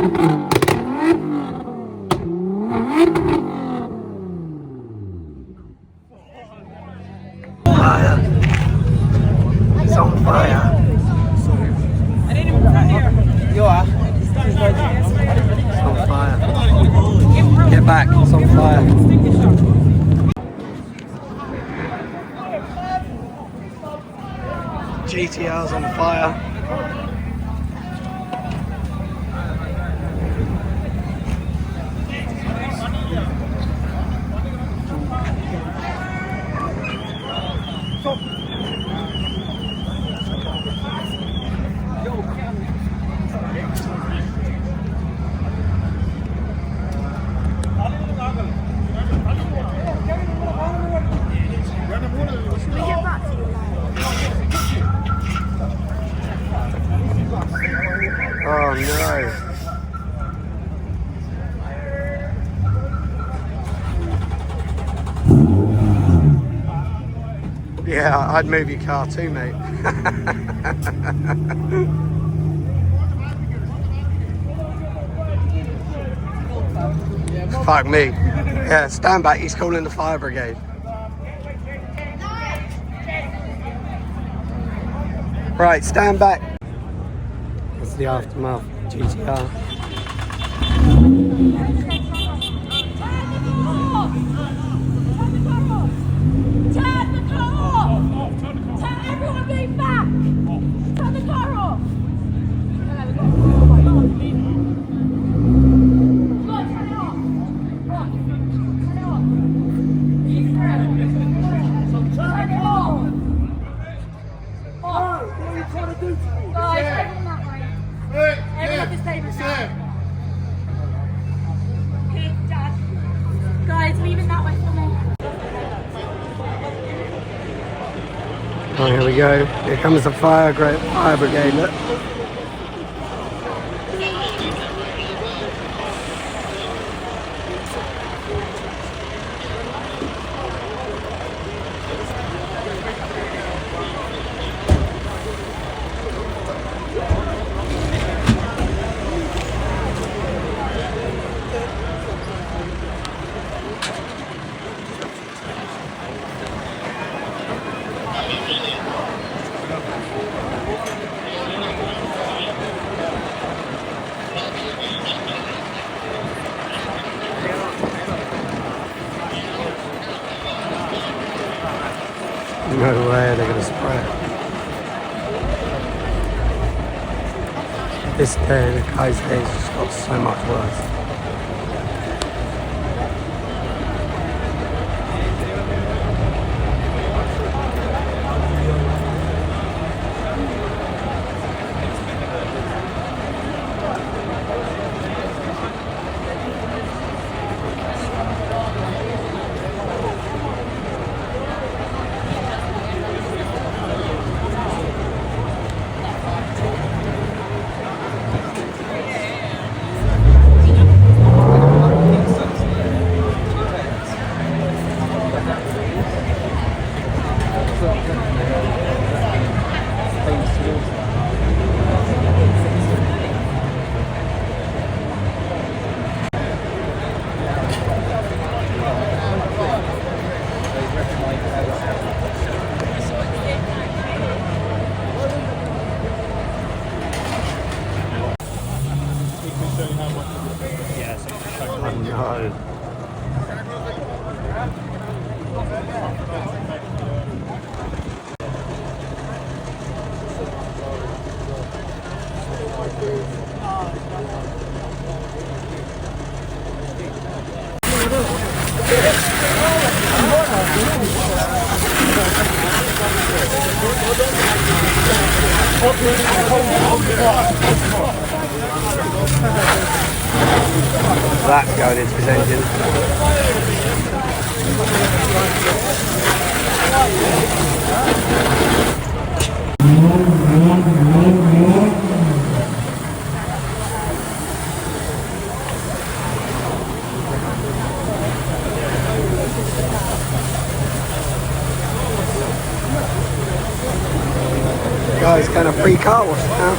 Fire. It's on fire. I didn't even cut here. You are? It's on fire. Get back, it's on fire. GTR's on fire. Oh no. Yeah, I'd move your car too, mate. Fuck me. Yeah, stand back, he's calling the fire brigade. Right, stand back. That's the aftermath GTR. Turn the car off! Turn everyone move back! Turn the car off! Come on, turn it off! Turn it off! What are you trying to do to me? Guys, everyone that way. Everyone just stay beside. Here, Dad. Guys, leaving that way for me. Oh, here we go. Here comes the fire brigade. Look. No way they're going to spray it. This day, the guy's days just got so much worse. That's going into his engine. Guy's going to free car wash now.